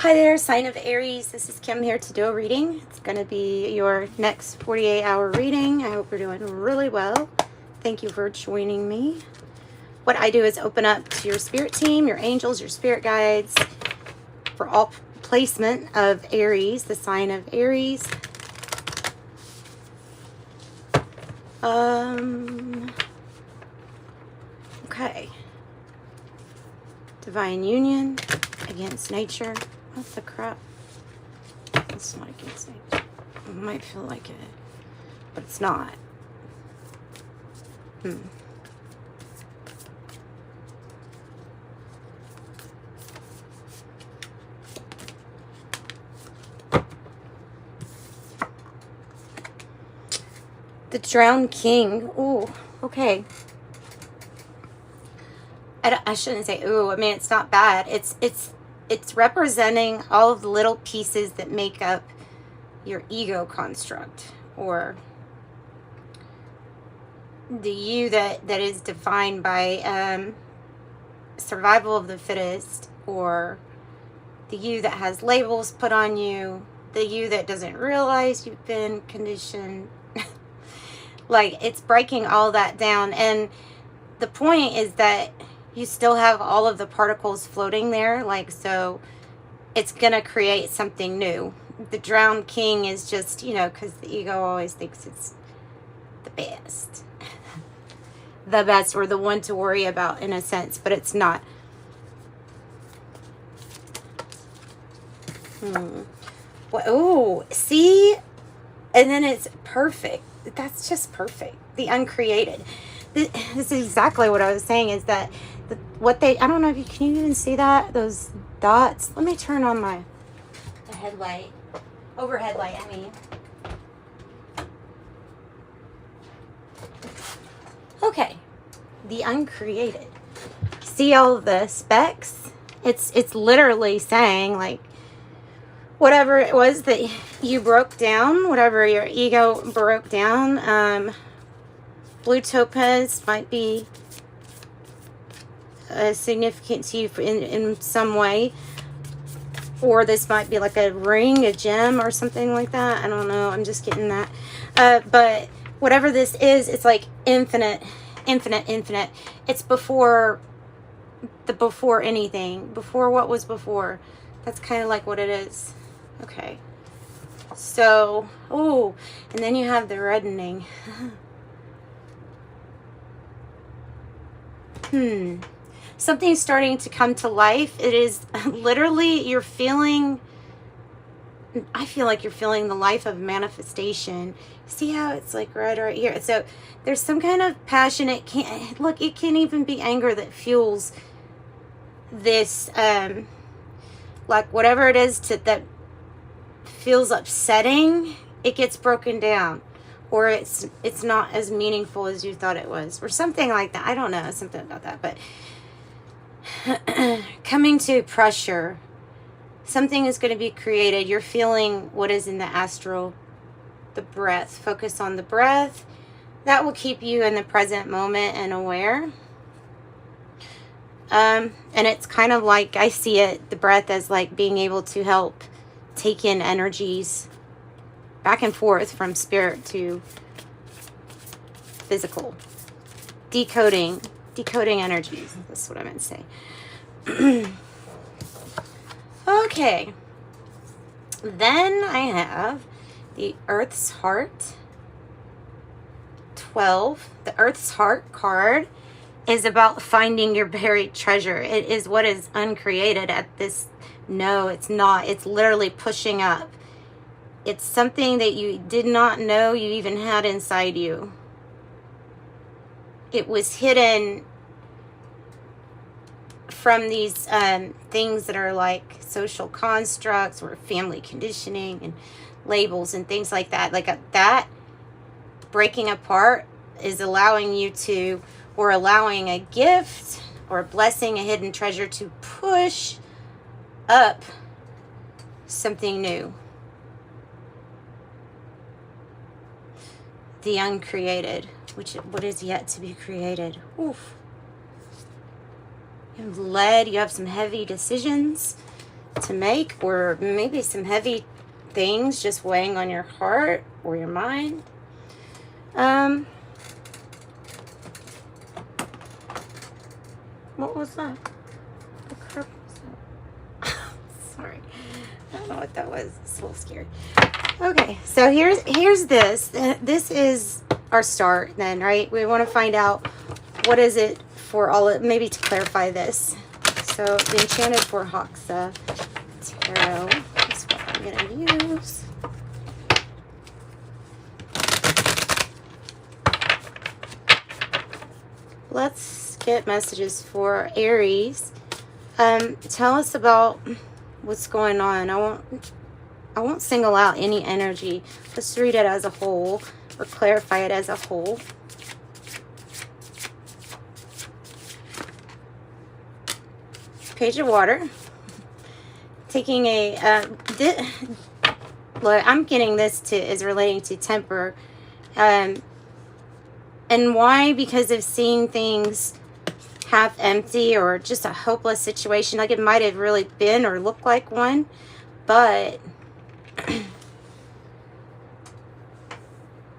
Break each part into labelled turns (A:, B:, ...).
A: Hi there, sign of Aries. This is Kim here to do a reading. It's going to be your next 48-hour reading. I hope you're doing really well. Thank you for joining me. What I do is open up to your spirit team, your angels, your spirit guides, for all placement of Aries, the sign of Aries. Okay. Divine union against nature. What the crap? It's not against nature. It might feel like it, but it's not. The Drowned King. Ooh, okay. I shouldn't say ooh. I mean, it's not bad. It's representing all of the little pieces that make up your ego construct, or the you that is defined by survival of the fittest, or the you that has labels put on you, the you that doesn't realize you've been conditioned. Like, it's breaking all that down, and the point is that you still have all of the particles floating there, like, so it's gonna create something new. The Drowned King is just, you know, because the ego always thinks it's the best. The best, or the one to worry about in a sense, but it's not. Well, oh, see? And then it's perfect. That's just perfect. The uncreated. This is exactly what I was saying, is that I don't know if you can even see that, those dots. Let me turn on the headlight, overhead light, I mean. Okay, the uncreated. See all the specks? It's literally saying, like, whatever it was that you broke down, whatever your ego broke down, blue topaz might be significant to you in some way, or this might be like a ring, a gem, or something like that. I don't know, I'm just getting that. But whatever this is, it's like infinite. It's before anything, before what was before. That's kind of like what it is. Okay, so, oh, and then you have the reddening. Something's starting to come to life. It is literally, you're feeling, I feel like you're feeling the life of manifestation. See how it's like right here? So there's some kind of passion. It can't, look, it can even be anger that fuels this, like whatever it is that feels upsetting, it gets broken down, or it's not as meaningful as you thought it was, or something like that. I don't know, something about that. But coming to pressure, something is going to be created. You're feeling what is in the astral, the breath. Focus on the breath. That will keep you in the present moment and aware. And it's kind of like, I see it, the breath, as like being able to help take in energies back and forth from spirit to physical. Decoding energies. That's what I meant to say. Okay. Then I have the Earth's Heart. 12. The Earth's Heart card is about finding your buried treasure. It is what is uncreated at this. No, it's not. It's literally pushing up. It's something that you did not know you even had inside you. It was hidden from these things that are like social constructs or family conditioning and labels and things like that. Like that breaking apart is allowing you to, or allowing a gift or a blessing, a hidden treasure, to push up something new. The uncreated, what is yet to be created. Oof. You have lead, you have some heavy decisions to make, or maybe some heavy things just weighing on your heart or your mind. What was that? The crap was that? Sorry. I don't know what that was. It's a little scary. Okay, so here's this. This is our start then, right? We want to find out what is it for all of, maybe to clarify this. So the Enchanted for Hoxa Tarot is what I'm going to use. Let's get messages for Aries. Tell us about what's going on. I won't single out any energy. Let's read it as a whole, or clarify it as a whole. Page of Water. Taking a look, I'm getting this is relating to temper. And why? Because of seeing things half empty, or just a hopeless situation. Like it might have really been or looked like one, but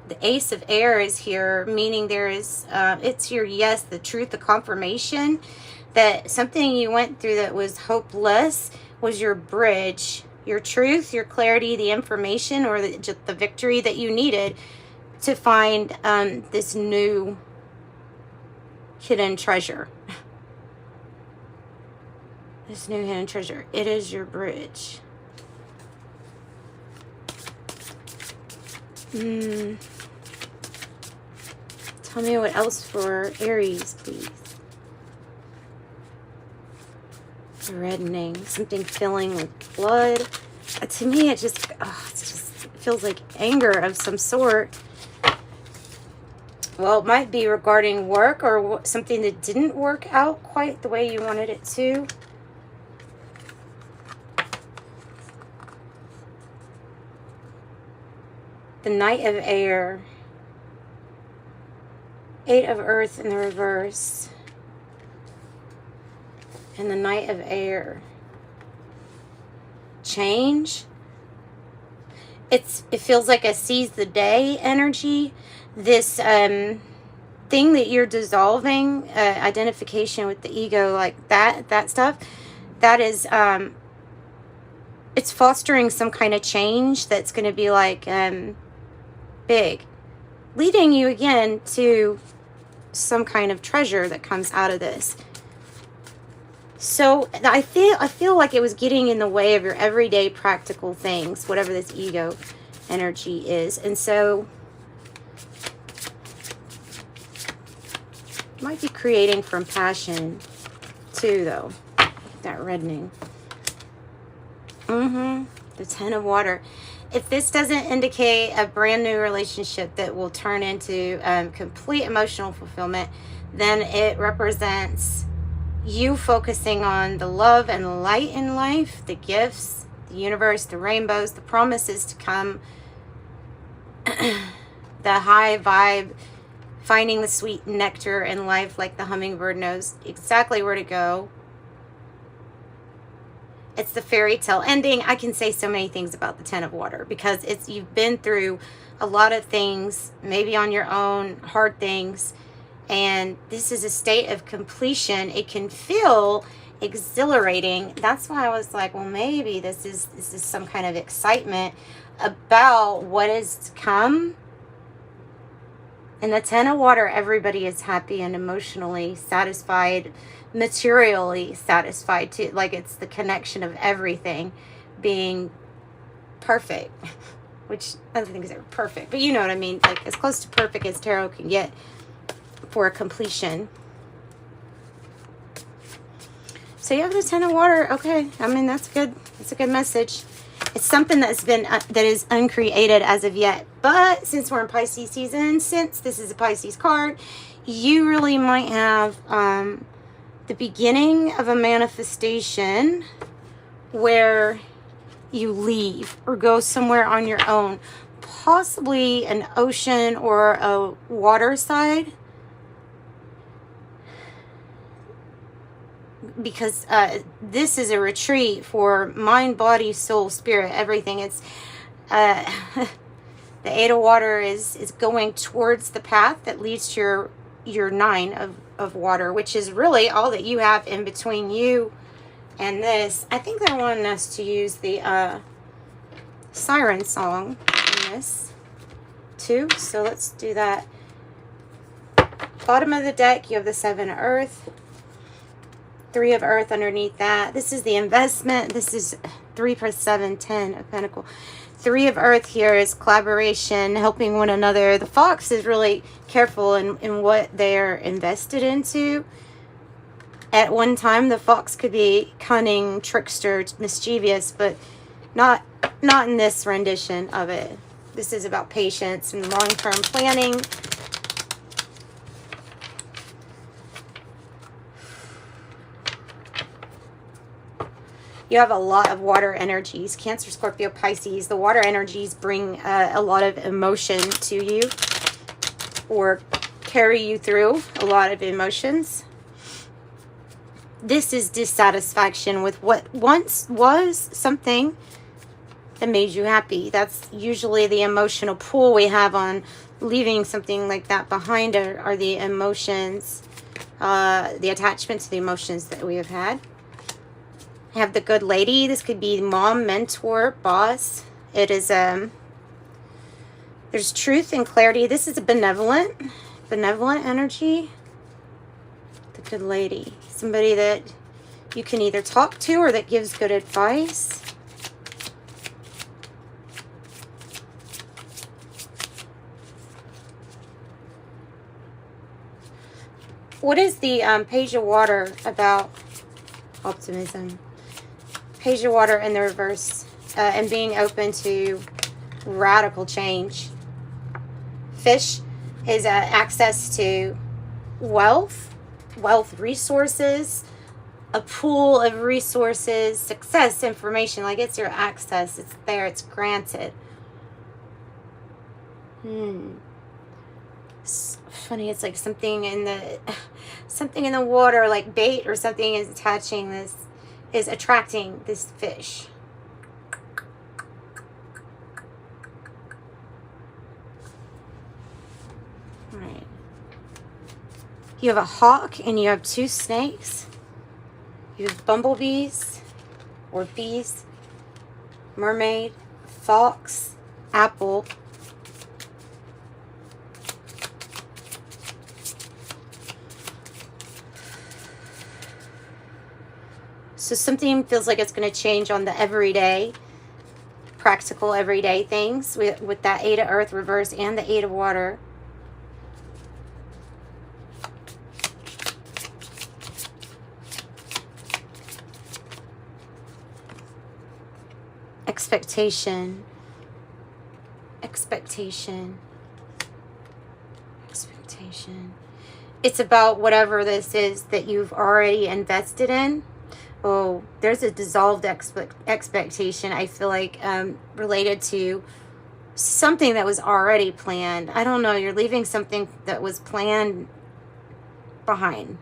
A: the Ace of Air is here, meaning there is, it's your yes, the truth, the confirmation that something you went through that was hopeless was your bridge, your truth, your clarity, the information, or just the victory that you needed to find this new hidden treasure. This new hidden treasure. It is your bridge. Tell me what else for Aries, please. Reddening. Something filling with blood. To me, it just feels like anger of some sort. Well, it might be regarding work, or something that didn't work out quite the way you wanted it to. The Knight of Air. 8 of Earth in the reverse. And the Knight of Air. Change. It feels like a seize the day energy. This thing that you're dissolving, identification with the ego, like that stuff, that is, it's fostering some kind of change that's going to be like big, leading you again to some kind of treasure that comes out of this. So I feel like it was getting in the way of your everyday practical things, whatever this ego energy is. And so might be creating from passion too, though. That reddening. The Ten of Water. If this doesn't indicate a brand new relationship that will turn into complete emotional fulfillment, then it represents you focusing on the love and the light in life, the gifts, the universe, the rainbows, the promises to come, the high vibe, finding the sweet nectar in life, like the hummingbird knows exactly where to go. It's the fairy tale ending. I can say so many things about the Ten of Water because you've been through a lot of things, maybe on your own, hard things, and this is a state of completion. It can feel exhilarating. That's why I was like, well, maybe this is some kind of excitement about what is to come. In the Ten of Water, everybody is happy and emotionally satisfied, materially satisfied too. Like it's the connection of everything being perfect, which I don't think is ever perfect, but you know what I mean, like as close to perfect as tarot can get for a completion. So you have the Ten of Water. Okay, I mean that's good. That's a good message. It's something that's been that is uncreated as of yet. But since we're in Pisces season, since this is a Pisces card, you really might have the beginning of a manifestation where you leave or go somewhere on your own, possibly an ocean or a water side. because this is a retreat for mind, body, soul, spirit, everything. It's the Eight of Water is going towards the path that leads to your Nine of Water, which is really all that you have in between you and this. I think they're wanting us to use the siren song in this too, so let's do that. Bottom of the deck, you have the Seven of Earth, Three of Earth underneath that. This is the investment. This is 3 + 7, 10 of Pentacles. Three of Earth here is collaboration, helping one another. The Fox is really careful in what they're invested into. At one time, the Fox could be cunning, trickster, mischievous, but not in this rendition of it. This is about patience and long-term planning. You have a lot of water energies. Cancer, Scorpio, Pisces. The water energies bring a lot of emotion to you or carry you through a lot of emotions. This is dissatisfaction with what once was something that made you happy. That's usually the emotional pull we have on leaving something like that behind are the emotions, the attachment to the emotions that we have had. I have the Good Lady. This could be mom, mentor, boss. It is, there's truth and clarity. This is a benevolent energy. The Good Lady. Somebody that you can either talk to or that gives good advice. What is the Page of Water about? Optimism. Page of Water in the reverse, and being open to radical change. Fish is access to wealth, resources, a pool of resources, success, information. Like, it's your access. It's there. It's granted. It's funny. It's like something in the water, like bait or something, is attaching this. Is attracting this fish. All right. You have a hawk and you have 2 snakes. You have bumblebees or bees, mermaid, fox, apple. So something feels like it's going to change on the everyday, practical everyday things with that Eight of Earth reverse and the Eight of Water. Expectation. It's about whatever this is that you've already invested in. Oh, there's a dissolved expectation, I feel like, related to something that was already planned. I don't know, you're leaving something that was planned behind.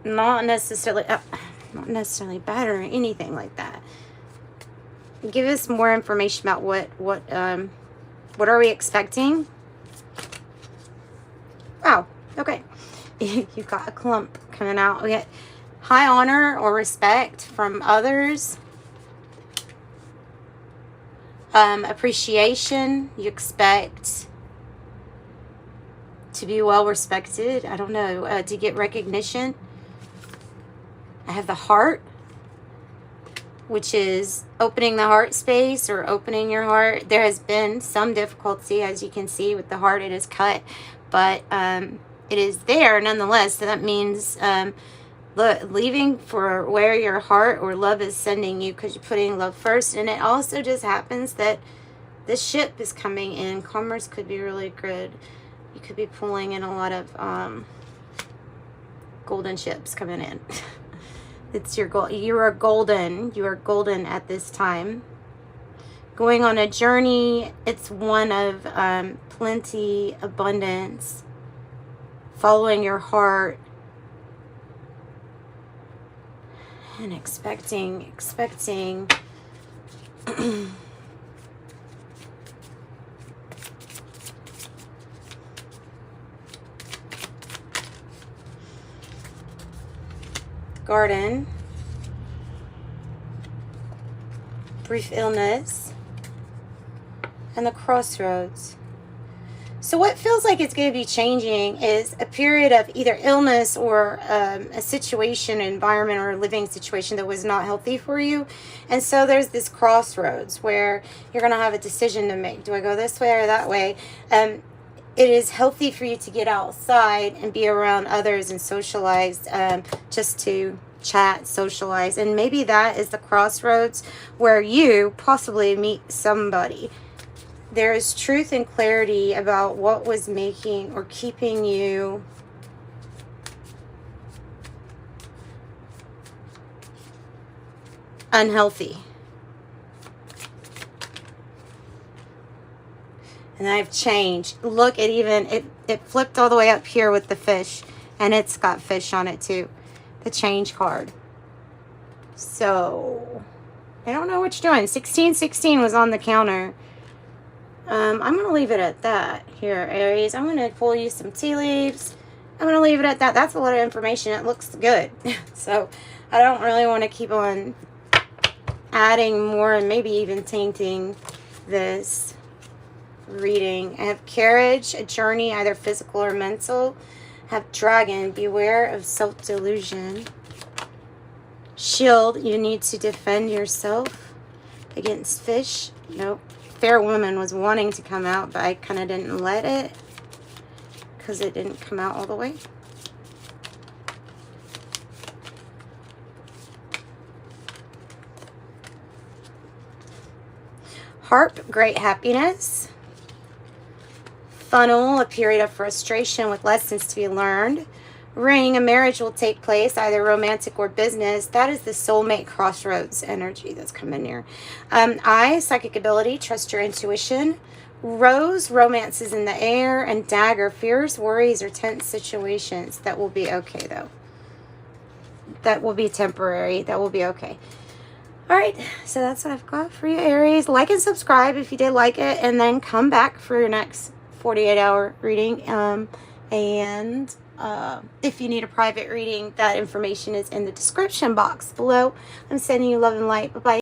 A: Not necessarily bad or anything like that. Give us more information about what are we expecting? Wow, okay. You've got a clump coming out. We get high honor or respect from others. Appreciation. You expect to be well respected. I don't know. To get recognition. I have the heart, which is opening the heart space or opening your heart. There has been some difficulty, as you can see, with the heart. It is cut, but it is there nonetheless. So that means leaving for where your heart or love is sending you, because you're putting love first. And it also just happens that this ship is coming in. Commerce could be really good. You could be pulling in a lot of golden ships coming in. It's your goal. You are golden. You are golden at this time. Going on a journey. It's one of plenty, abundance, following your heart, And expecting. Garden. Brief illness. And the crossroads. So what feels like it's going to be changing is a period of either illness or a situation, environment, or a living situation that was not healthy for you. And so there's this crossroads where you're going to have a decision to make. Do I go this way or that way? It is healthy for you to get outside and be around others and socialize, just to chat, socialize. And maybe that is the crossroads where you possibly meet somebody. There is truth and clarity about what was making or keeping you unhealthy. And I've changed. Look, it flipped all the way up here with the fish. And it's got fish on it too. The change card. So, I don't know what you're doing. 1616 was on the counter. I'm going to leave it at that here, Aries. I'm going to pull you some tea leaves. I'm going to leave it at that. That's a lot of information. It looks good. So, I don't really want to keep on adding more and maybe even tainting this reading. I have carriage, a journey, either physical or mental. I have dragon, beware of self-delusion. Shield, you need to defend yourself against fish. Nope. Fair woman was wanting to come out, but I kind of didn't let it because it didn't come out all the way. Harp, great happiness. Funnel, a period of frustration with lessons to be learned. Ring, a marriage will take place, either romantic or business. That is the soulmate crossroads energy that's coming here. Eye, psychic ability, trust your intuition. Rose, romance is in the air. And dagger, fears, worries, or tense situations. That will be okay, though. That will be temporary. That will be okay. All right, so that's what I've got for you, Aries. Like and subscribe if you did like it, and then come back for your next 48-hour reading. If you need a private reading, that information is in the description box below. I'm sending you love and light. Bye-bye.